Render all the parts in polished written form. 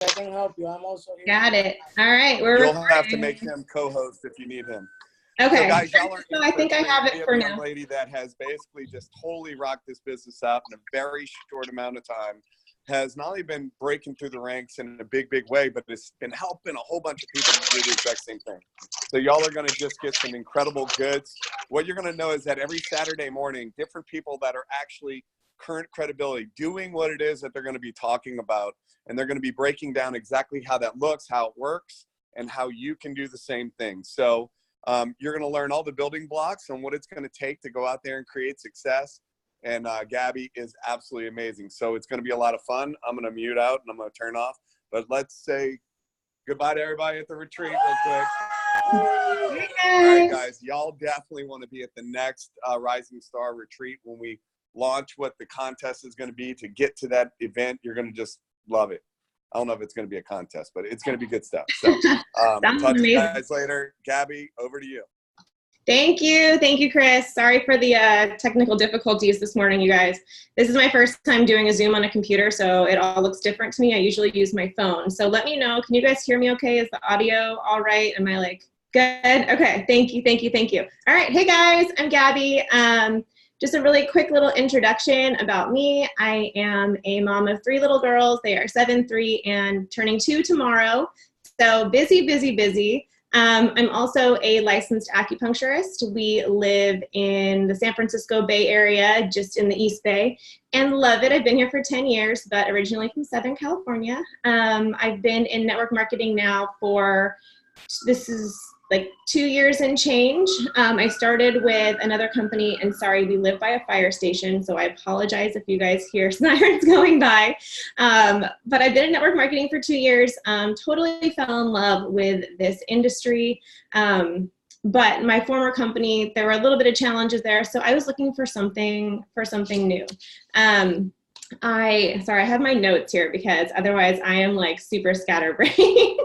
I can help you. I'm also here. Got it. All right. You'll have to make him co-host if you need him. Okay. So guys, y'all are I think I have it for now. a young lady that has basically just totally rocked this business up in a very short amount of time. Has not only been breaking through the ranks in a big, big way, but it's been helping a whole bunch of people to do the exact same thing. So y'all are going to just get some incredible goods. What you're going to know is that every Saturday morning, different people that are actually current credibility, doing what it is that they're going to be talking about, and they're going to be breaking down exactly how that looks, how it works, and how you can do the same thing. So you're going to learn all the building blocks and what it's going to take to go out there and create success. And Gabi is absolutely amazing. So it's going to be a lot of fun. I'm going to mute out and I'm going to turn off. But let's say goodbye to everybody at the retreat real quick. All right, guys. Y'all definitely want to be at the next Rising Star retreat when we launch what the contest is going to be to get to that event. You're going to just love it. I don't know if it's going to be a contest, but it's going to be good stuff. So talk to you guys later. Gabi, over to you. Thank you. Thank you, Chris. Sorry for the technical difficulties this morning, you guys. This is my first time doing a Zoom on a computer, so it all looks different to me. I usually use my phone. So let me know. Can you guys hear me okay? Is the audio all right? Am I like good? Okay. Thank you. Thank you. Thank you. All right. Hey, guys. I'm Gabi. Just a really quick little introduction about me. I am a mom of 3 little girls. They are 7, 3, and turning 2 tomorrow. So busy, busy, busy. I'm also a licensed acupuncturist. We live in the San Francisco Bay Area, just in the East Bay, and love it. I've been here for 10 years, but originally from Southern California. I've been in network marketing now for, this is like 2 years and change. I started with another company, and sorry, we live by a fire station, so I apologize if you guys hear sirens going by. But I've been in network marketing for 2 years, totally fell in love with this industry. But my former company, there were a little bit of challenges there, so I was looking for something new. Sorry, I have my notes here because otherwise I am like super scatterbrained,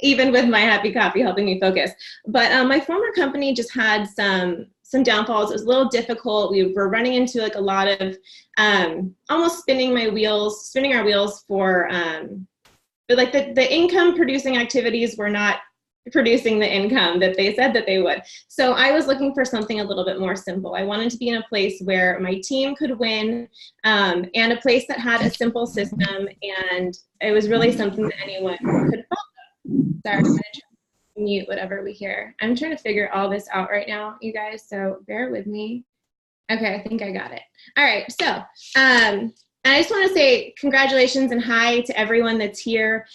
even with my happy coffee helping me focus. But my former company just had some downfalls. It was a little difficult. We were running into like a lot of almost spinning our wheels for, but like the income producing activities were not producing the income that they said that they would. So I was looking for something a little bit more simple. I wanted to be in a place where my team could win, and a place that had a simple system, and it was really something that anyone could follow. Sorry, I'm going to mute whatever we hear. I'm trying to figure all this out right now, you guys, so bear with me. Okay, I think I got it. All right, so and I just want to say congratulations and hi to everyone that's here.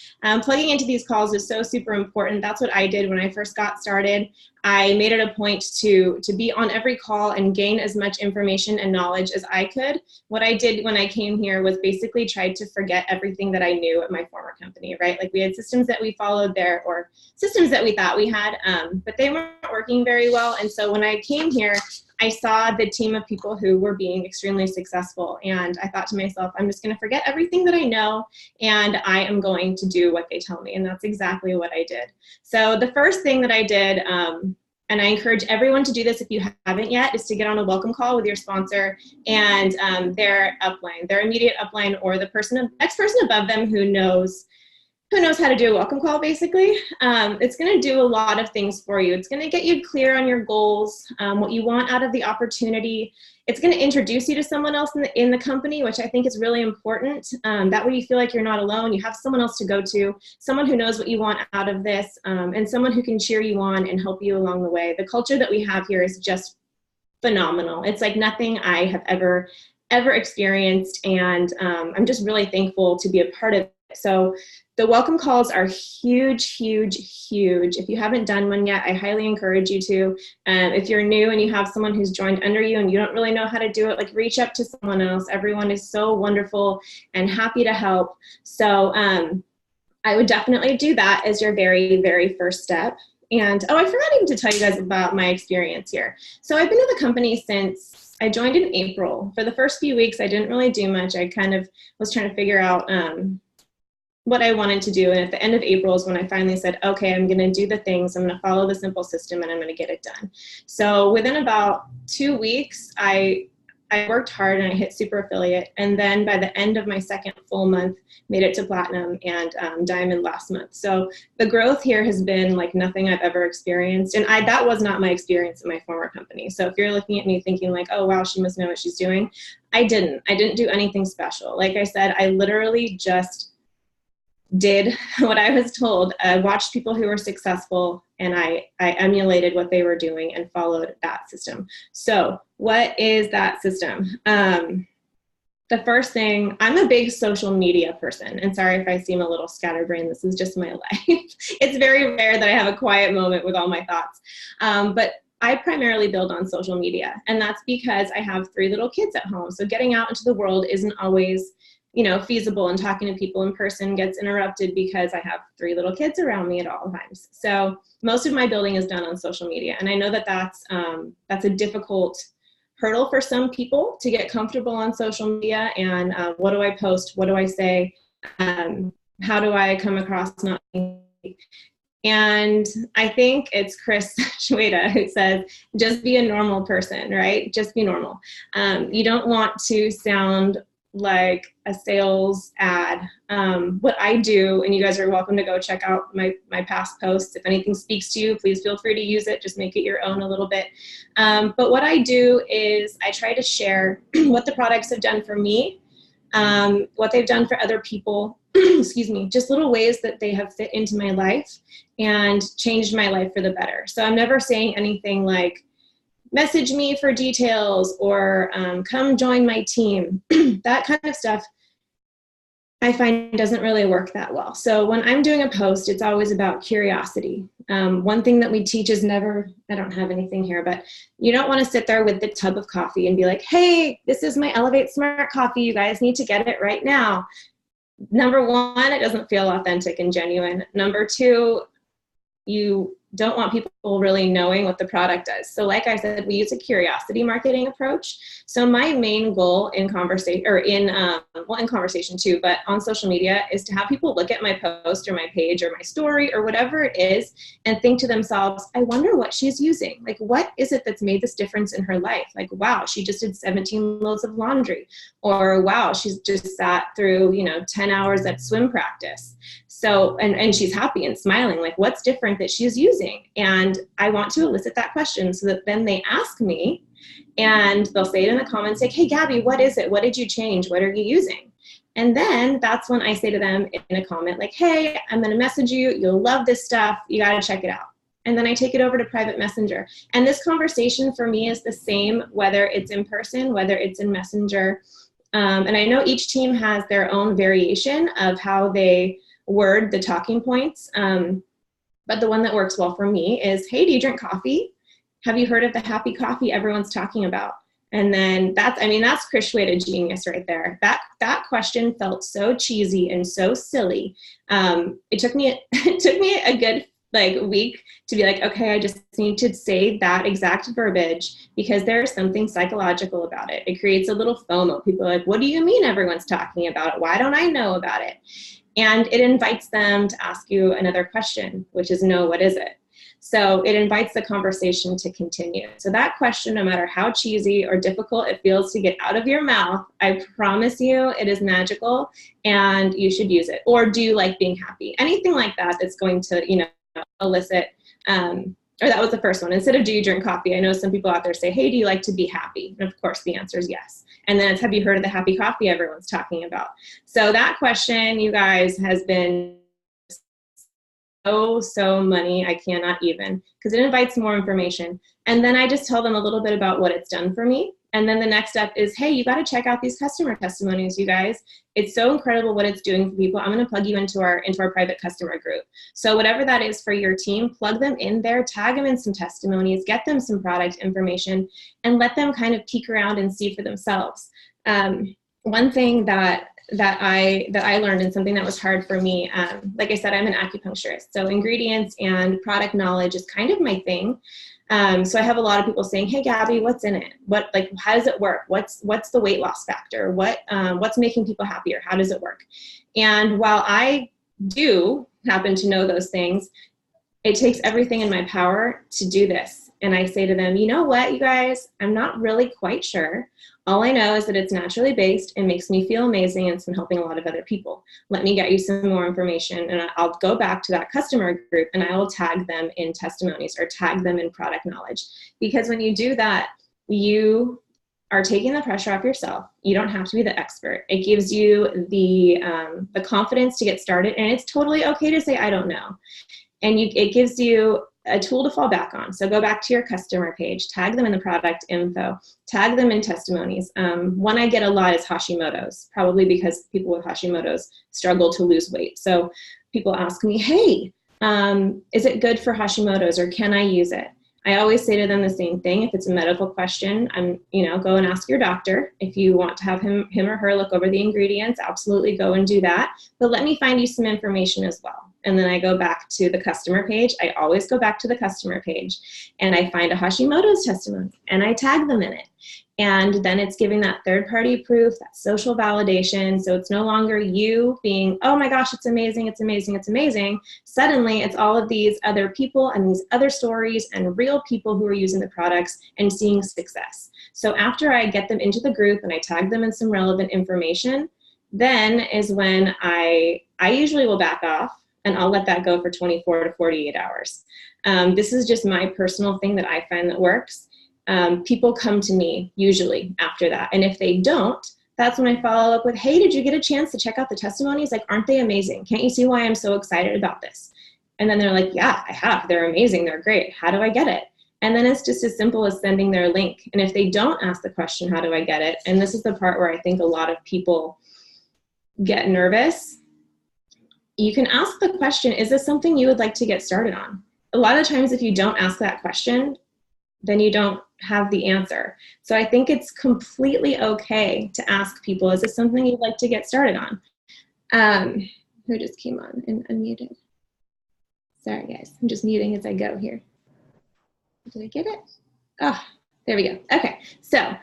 Plugging into these calls is so super important. That's what I did when I first got started. I made it a point to be on every call and gain as much information and knowledge as I could. What I did when I came here was basically tried to forget everything that I knew at my former company, right? Like we had systems that we followed there, or systems that we thought we had, but they weren't working very well. And so when I came here, I saw the team of people who were being extremely successful, and I thought to myself, I'm just going to forget everything that I know, and I am going to do what they tell me, and that's exactly what I did. So the first thing that I did, and I encourage everyone to do this if you haven't yet, is to get on a welcome call with your sponsor and their upline, their immediate upline, or the next person above them who knows how to do a welcome call, basically. It's going to do a lot of things for you. It's going to get you clear on your goals, what you want out of the opportunity. It's going to introduce you to someone else in the company, which I think is really important. That way you feel like you're not alone. You have someone else to go to, someone who knows what you want out of this, and someone who can cheer you on and help you along the way. The culture that we have here is just phenomenal. It's like nothing I have ever experienced, and I'm just really thankful to be a part of it. So the welcome calls are huge, huge, huge. If you haven't done one yet, I highly encourage you to. If you're new and you have someone who's joined under you and you don't really know how to do it, like reach up to someone else. Everyone is so wonderful and happy to help. So I would definitely do that as your very, very first step. And, oh, I forgot even to tell you guys about my experience here. So I've been with the company since I joined in April. For the first few weeks, I didn't really do much. I kind of was trying to figure out what I wanted to do. And at the end of April is when I finally said, okay, I'm going to do the things. I'm going to follow the simple system and I'm going to get it done. So within about 2 weeks, I I worked hard and I hit super affiliate. And then by the end of my second full month, made it to platinum and diamond last month. So the growth here has been like nothing I've ever experienced. And that was not my experience in my former company. So if you're looking at me thinking like, oh, wow, she must know what she's doing. I didn't do anything special. Like I said, I literally just did what I was told. I watched people who were successful and I emulated what they were doing and followed that system. So what is that system? The first thing, I'm a big social media person, and sorry if I seem a little scatterbrained, this is just my life. It's very rare that I have a quiet moment with all my thoughts. But I primarily build on social media, and that's because I have 3 little kids at home. So getting out into the world isn't always, feasible, and talking to people in person gets interrupted because I have 3 little kids around me at all times. So most of my building is done on social media. And I know that that's a difficult hurdle for some people to get comfortable on social media. And what do I post? What do I say? How do I come across not? And I think it's Chris Shweta who says, just be a normal person, right? Just be normal. You don't want to sound like a sales ad. What I do, and you guys are welcome to go check out my past posts. If anything speaks to you, please feel free to use it. Just make it your own a little bit. But what I do is I try to share what the products have done for me, what they've done for other people, excuse me, just little ways that they have fit into my life and changed my life for the better. So I'm never saying anything like, message me for details or come join my team. That kind of stuff I find doesn't really work that well. So when I'm doing a post, it's always about curiosity. One thing that we teach is never, I don't have anything here, but you don't want to sit there with the tub of coffee and be like, hey, this is my Elevate Smart coffee. You guys need to get it right now. Number 1, it doesn't feel authentic and genuine. Number 2, you don't want people really knowing what the product does. So like I said, we use a curiosity marketing approach. So my main goal in conversation, or in conversation too, but on social media, is to have people look at my post or my page or my story or whatever it is and think to themselves, I wonder what she's using. Like, what is it that's made this difference in her life? Like, wow, she just did 17 loads of laundry. Or wow, she's just sat through, 10 hours at swim practice. So, and she's happy and smiling, like what's different that she's using? And I want to elicit that question so that then they ask me and they'll say it in the comments, like, hey, Gabby, what is it? What did you change? What are you using? And then that's when I say to them in a comment, like, hey, I'm going to message you. You'll love this stuff. You got to check it out. And then I take it over to private messenger. And this conversation for me is the same, whether it's in person, whether it's in messenger. And I know each team has their own variation of how they word the talking points. But the one that works well for me is, hey, do you drink coffee? Have you heard of the happy coffee everyone's talking about? And then that's Chris Shweta genius right there. That question felt so cheesy and so silly. It took me a good week to be like, okay, I just need to say that exact verbiage because there's something psychological about it. It creates a little FOMO. People are like, what do you mean everyone's talking about it? Why don't I know about it? And it invites them to ask you another question, which is, no, what is it? So it invites the conversation to continue. So that question, no matter how cheesy or difficult it feels to get out of your mouth, I promise you it is magical and you should use it. Or do you like being happy? Anything like that that's going to, elicit, or that was the first one. Instead of do you drink coffee, I know some people out there say, hey, do you like to be happy? And of course the answer is yes. And then it's, have you heard of the happy coffee everyone's talking about? So that question, you guys, has been so money, I cannot even, because it invites more information. And then I just tell them a little bit about what it's done for me. And then the next step is, hey, you got to check out these customer testimonies, you guys. It's so incredible what it's doing for people. I'm going to plug you into our private customer group. So whatever that is for your team, plug them in there, tag them in some testimonies, get them some product information, and let them kind of peek around and see for themselves. One thing that I learned, and something that was hard for me, like I said, I'm an acupuncturist, so ingredients and product knowledge is kind of my thing. So I have a lot of people saying, hey, Gabby, what's in it? How does it work? What's the weight loss factor? What's making people happier? How does it work? And while I do happen to know those things, it takes everything in my power to do this. And I say to them, you know what, you guys, I'm not really quite sure. All I know is that it's naturally based and makes me feel amazing, and it's been helping a lot of other people. Let me get you some more information, and I'll go back to that customer group and I will tag them in testimonies or tag them in product knowledge. Because when you do that, you are taking the pressure off yourself. You don't have to be the expert. It gives you the confidence to get started, and it's totally okay to say, I don't know. And it gives you a tool to fall back on. So go back to your customer page, tag them in the product info, tag them in testimonies. One I get a lot is Hashimoto's, probably because people with Hashimoto's struggle to lose weight. So people ask me, hey, is it good for Hashimoto's, or can I use it? I always say to them the same thing. If it's a medical question, go and ask your doctor. If you want to have him or her look over the ingredients, absolutely go and do that. But let me find you some information as well. And then I go back to the customer page. I always go back to the customer page, and I find a Hashimoto's testimony and I tag them in it. And then it's giving that third-party proof, that social validation. So it's no longer you being, oh my gosh, it's amazing, it's amazing, it's amazing. Suddenly it's all of these other people and these other stories and real people who are using the products and seeing success. So after I get them into the group and I tag them in some relevant information, then is when I usually will back off, and I'll let that go for 24 to 48 hours. This is just my personal thing that I find that works. People come to me usually after that. And if they don't, that's when I follow up with, hey, did you get a chance to check out the testimonies? Like, aren't they amazing? Can't you see why I'm so excited about this? And then they're like, yeah, I have. They're amazing. They're great. How do I get it? And then it's just as simple as sending their link. And if they don't ask the question, how do I get it? And this is the part where I think a lot of people get nervous. You can ask the question, is this something you would like to get started on? A lot of times if you don't ask that question, then you don't have the answer. So I think it's completely okay to ask people, is this something you'd like to get started on? Who just came on and unmuted? Sorry guys, I'm just muting as I go here. Did I get it? Oh, there we go. Okay, so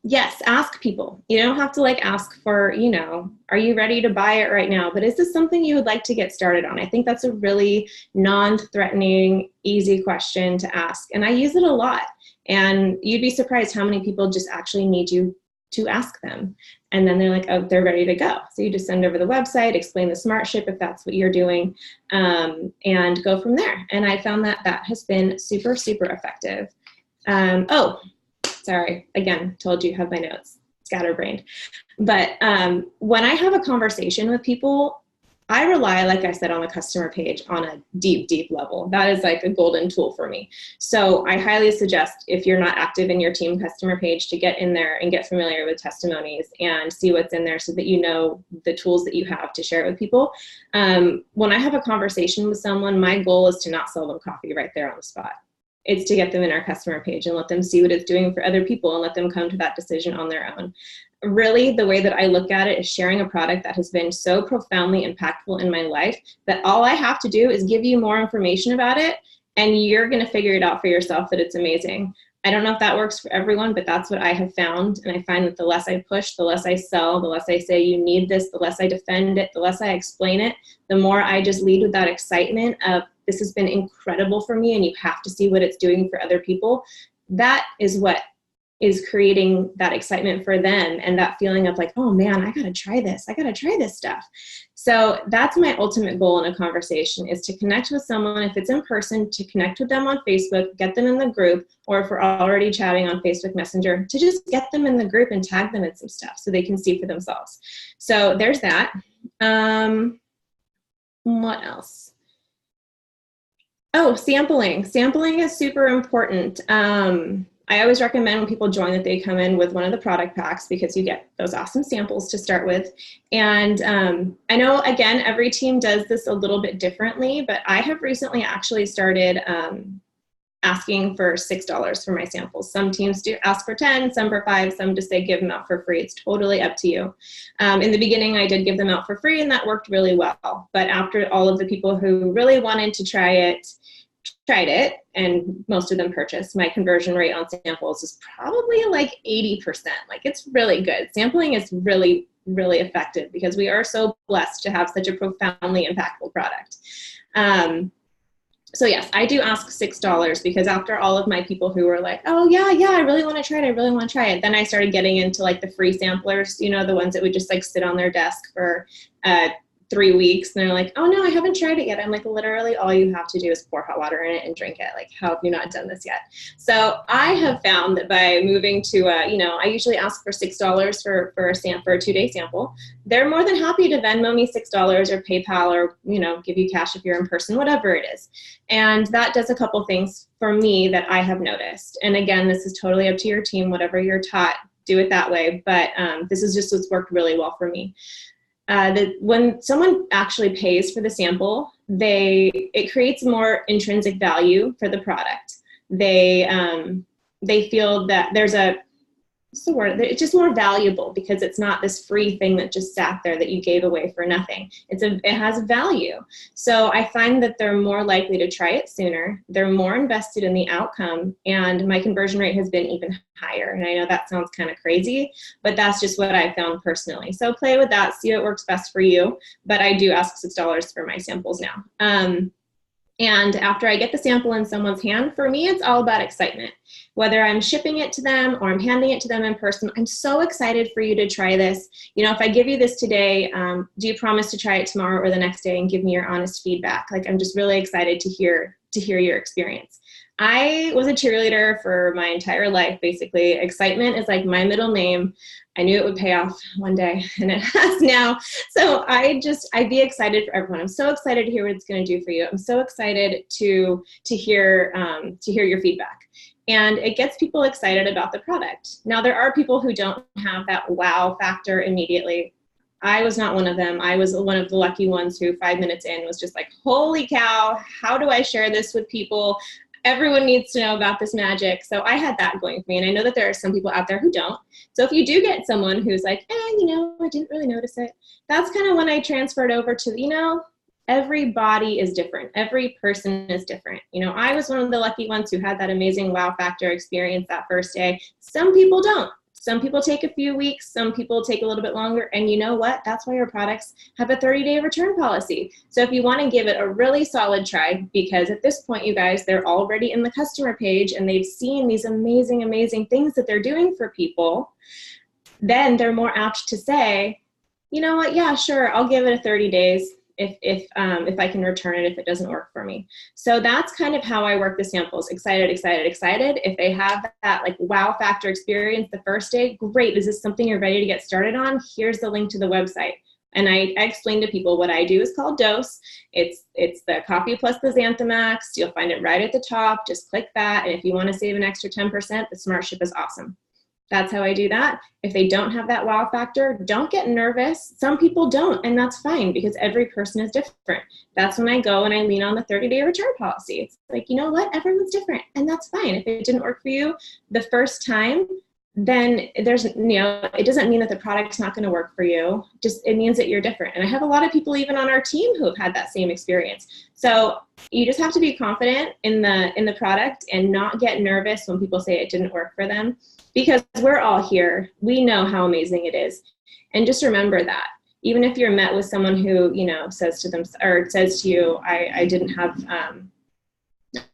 yes, ask people. You don't have to ask for, are you ready to buy it right now? But is this something you would like to get started on? I think that's a really non-threatening, easy question to ask. And I use it a lot. And you'd be surprised how many people just actually need you to ask them. And then they're like, oh, they're ready to go. So you just send over the website, explain the smart ship if that's what you're doing, and go from there. And I found that has been super, super effective. Oh, sorry. Again, told you have my notes scatterbrained. But when I have a conversation with people, I rely, like I said, on the customer page on a deep, deep level. That is like a golden tool for me. So I highly suggest, if you're not active in your team customer page, to get in there and get familiar with testimonies and see what's in there so that you know the tools that you have to share with people. When I have a conversation with someone, my goal is to not sell them coffee right there on the spot. It's to get them in our customer page and let them see what it's doing for other people and let them come to that decision on their own. Really, the way that I look at it is sharing a product that has been so profoundly impactful in my life that all I have to do is give you more information about it, and you're going to figure it out for yourself that it's amazing. I don't know if that works for everyone, but that's what I have found. And I find that the less I push, the less I sell, the less I say you need this, the less I defend it, the less I explain it, the more I just lead with that excitement of, this has been incredible for me and you have to see what it's doing for other people. That is what is creating that excitement for them and that feeling of like, oh man, I gotta try this. I gotta try this stuff. So that's my ultimate goal in a conversation, is to connect with someone. If it's in person, to connect with them on Facebook, get them in the group, or if we're already chatting on Facebook Messenger, to just get them in the group and tag them in some stuff so they can see for themselves. So there's that. What else? Oh, sampling. Sampling is super important. I always recommend when people join that they come in with one of the product packs, because you get those awesome samples to start with. And I know, again, every team does this a little bit differently, but I have recently actually started asking for $6 for my samples. Some teams do ask for 10, some for 5, some just say give them out for free. It's totally up to you. In the beginning, I did give them out for free, and that worked really well. But after all of the people who really wanted to try it, tried it, and most of them purchased, my conversion rate on samples is probably like 80%. Like, it's really good. Sampling is really, really effective because we are so blessed to have such a profoundly impactful product. So yes, I do ask $6 because after all of my people who were like, oh yeah, I really want to try it. I really want to try it. Then I started getting into like the free samplers, you know, the ones that would just like sit on their desk for 3 weeks. And they're like, oh no, I haven't tried it yet. I'm like, literally all you have to do is pour hot water in it and drink it. Like, how have you not done this yet? So I have found that by moving to, you know, I usually ask for $6 for a 2-day sample. They're more than happy to Venmo me $6 or PayPal or, you know, give you cash if you're in person, whatever it is. And that does a couple things for me that I have noticed. And again, this is totally up to your team, whatever you're taught, do it that way. But this is just what's worked really well for me. That when someone actually pays for the sample, it creates more intrinsic value for the product. They feel that there's what's the word? It's just more valuable because it's not this free thing that just sat there that you gave away for nothing. It has value. So I find that they're more likely to try it sooner. They're more invested in the outcome, and my conversion rate has been even higher. And I know that sounds kind of crazy, but that's just what I found personally. So play with that, see what works best for you. But I do ask $6 for my samples now. And after I get the sample in someone's hand, for me, it's all about excitement. Whether I'm shipping it to them or I'm handing it to them in person, I'm so excited for you to try this. You know, if I give you this today, do you promise to try it tomorrow or the next day and give me your honest feedback? Like, I'm just really excited to hear your experience. I was a cheerleader for my entire life, basically. Excitement is like my middle name. I knew it would pay off one day, and it has now. So I'd be excited for everyone. I'm so excited to hear what it's going to do for you. I'm so excited to hear your feedback. And it gets people excited about the product. Now, there are people who don't have that wow factor immediately. I was not one of them. I was one of the lucky ones who 5 minutes in was just like, holy cow, how do I share this with people? Everyone needs to know about this magic. So I had that going for me. And I know that there are some people out there who don't. So if you do get someone who's like, you know, I didn't really notice it. That's kind of when I transferred over to, you know, every body is different. Every person is different. You know, I was one of the lucky ones who had that amazing wow factor experience that first day. Some people don't. Some people take a few weeks, some people take a little bit longer, and you know what? That's why our products have a 30-day return policy. So if you want to give it a really solid try, because at this point, you guys, they're already in the customer page and they've seen these amazing, amazing things that they're doing for people, then they're more apt to say, you know what? Yeah, sure, I'll give it a 30 days. If I can return it if it doesn't work for me. So that's kind of how I work the samples. Excited. If they have that like wow factor experience the first day, great. Is this something you're ready to get started on? Here's the link to the website. And I explain to people what I do is called Dose. It's the coffee plus the Xanthamax. You'll find it right at the top. Just click that. And if you want to save an extra 10%, the Smart Ship is awesome. That's how I do that. If they don't have that wow factor, don't get nervous. Some people don't, and that's fine because every person is different. That's when I go and I lean on the 30-day return policy. It's like, you know what? Everyone's different, and that's fine. If it didn't work for you the first time, then there's, you know, it doesn't mean that the product's not going to work for you. Just, it means that you're different. And I have a lot of people even on our team who have had that same experience. So you just have to be confident in the product and not get nervous when people say it didn't work for them. Because we're all here. We know how amazing it is. And just remember that. Even if you're met with someone who, you know, says to you, I didn't have,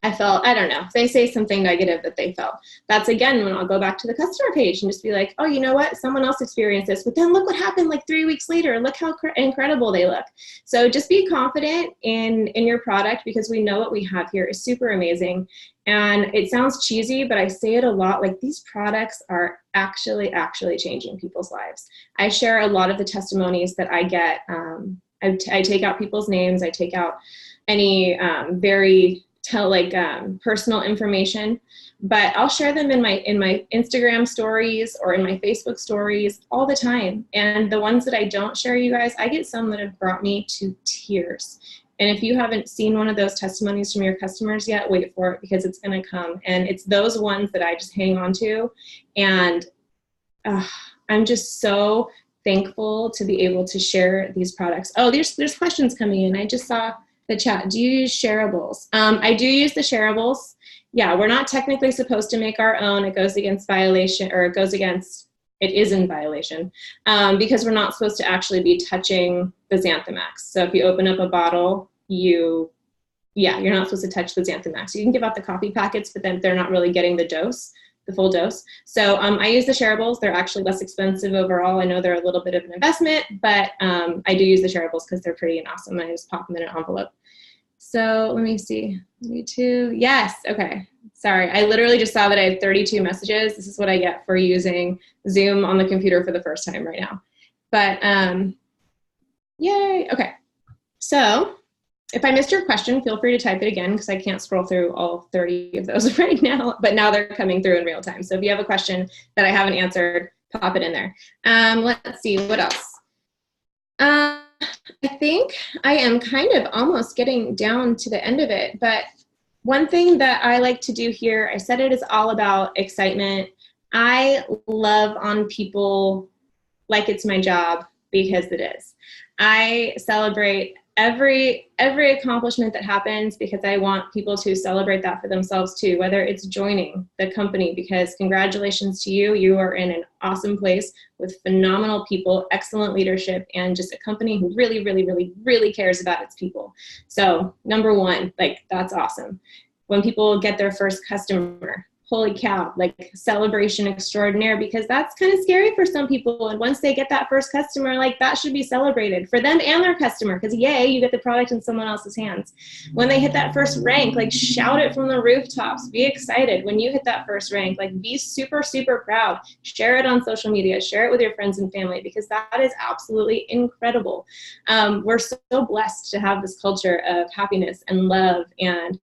I felt, I don't know, if they say something negative that they felt. That's again when I'll go back to the customer page and just be like, oh, you know what? Someone else experienced this, but then look what happened like 3 weeks later. Look how incredible they look. So just be confident in your product because we know what we have here is super amazing. And it sounds cheesy, but I say it a lot, like these products are actually changing people's lives. I share a lot of the testimonies that I get. I take out people's names. I take out any personal information, but I'll share them in my Instagram stories or in my Facebook stories all the time. And the ones that I don't share, you guys, I get some that have brought me to tears. And if you haven't seen one of those testimonies from your customers yet, wait for it because it's going to come. And it's those ones that I just hang on to. And I'm just so thankful to be able to share these products. Oh, there's questions coming in. I just saw the chat. Do you use shareables? I do use the shareables. Yeah, we're not technically supposed to make our own. It goes against violation, or it is in violation because we're not supposed to actually be touching the Xanthamax. So if you open up a bottle, you yeah, you're not supposed to touch the xanthan max. You can give out the coffee packets, but then they're not really getting the dose, the full dose. So I use the shareables. They're actually less expensive overall. I know they're a little bit of an investment, but I do use the shareables because they're pretty and awesome. I just pop them in an envelope. So let me see, 32, yes, okay. Sorry, I literally just saw that I have 32 messages. This is what I get for using Zoom on the computer for the first time right now. But yay, okay. So if I missed your question, feel free to type it again because I can't scroll through all 30 of those right now, but now they're coming through in real time. So if you have a question that I haven't answered, pop it in there. Let's see, what else? I think I am kind of almost getting down to the end of it, but one thing that I like to do here, I said it is all about excitement. I love on people like it's my job because it is. I celebrate every accomplishment that happens because I want people to celebrate that for themselves too, whether it's joining the company, because congratulations to you. You are in an awesome place with phenomenal people, excellent leadership, and just a company who really, really, really, really cares about its people. So number one, like, that's awesome. When people get their first customer, holy cow, like, celebration extraordinaire, because that's kind of scary for some people. And once they get that first customer, like, that should be celebrated for them and their customer, because yay, you get the product in someone else's hands. When they hit that first rank, like, shout it from the rooftops, be excited. When you hit that first rank, like, be super, super proud, share it on social media, share it with your friends and family, because that is absolutely incredible. We're so blessed to have this culture of happiness and love, and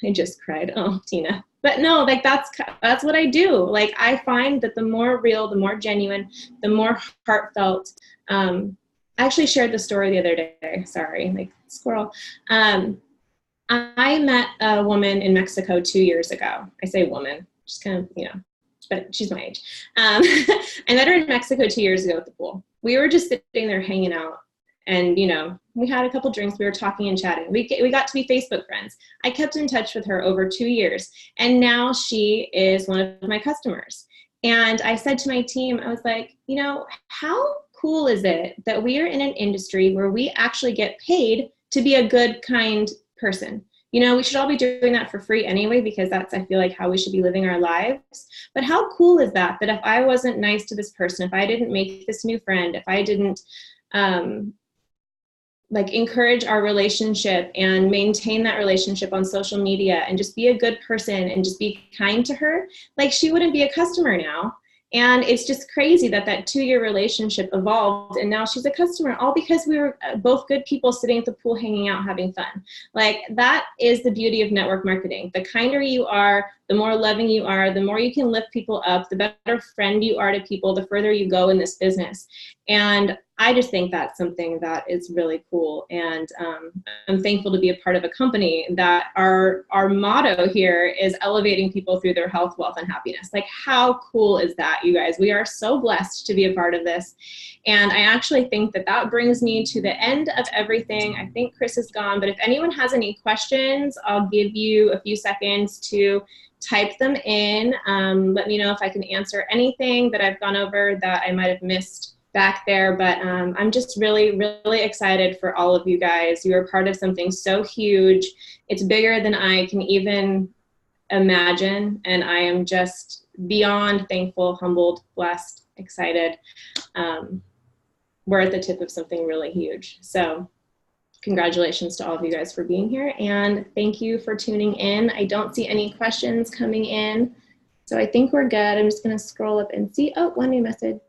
I just cried, oh, Tina. But no, like, that's what I do. Like, I find that the more real, the more genuine, the more heartfelt. I actually shared the story the other day. Sorry, like, squirrel. I met a woman in Mexico 2 years ago. I say woman, just kind of, you know, but she's my age. I met her in Mexico 2 years ago at the pool. We were just sitting there hanging out. And, you know, we had a couple drinks, we were talking and chatting. We got to be Facebook friends. I kept in touch with her over 2 years, and now she is one of my customers. And I said to my team, I was like, you know, how cool is it that we are in an industry where we actually get paid to be a good, kind person? You know, we should all be doing that for free anyway, because that's, I feel like, how we should be living our lives. But how cool is that if I wasn't nice to this person, if I didn't make this new friend, if I didn't, like, encourage our relationship and maintain that relationship on social media and just be a good person and just be kind to her, like, she wouldn't be a customer now. And it's just crazy that that 2-year relationship evolved, and now she's a customer, all because we were both good people sitting at the pool, hanging out, having fun. Like, that is the beauty of network marketing. The kinder you are, the more loving you are, the more you can lift people up, the better friend you are to people, the further you go in this business. And I just think that's something that is really cool. And I'm thankful to be a part of a company that our motto here is elevating people through their health, wealth, and happiness. Like, how cool is that, you guys? We are so blessed to be a part of this. And I actually think that that brings me to the end of everything. I think Chris is gone, but if anyone has any questions, I'll give you a few seconds to type them in. Let me know if I can answer anything that I've gone over that I might have missed back there. But I'm just really, really excited for all of you guys. You are part of something so huge. It's bigger than I can even imagine. And I am just beyond thankful, humbled, blessed, excited. We're at the tip of something really huge. So congratulations to all of you guys for being here, and thank you for tuning in. I don't see any questions coming in, so I think we're good. I'm just gonna scroll up and see, oh, one new message.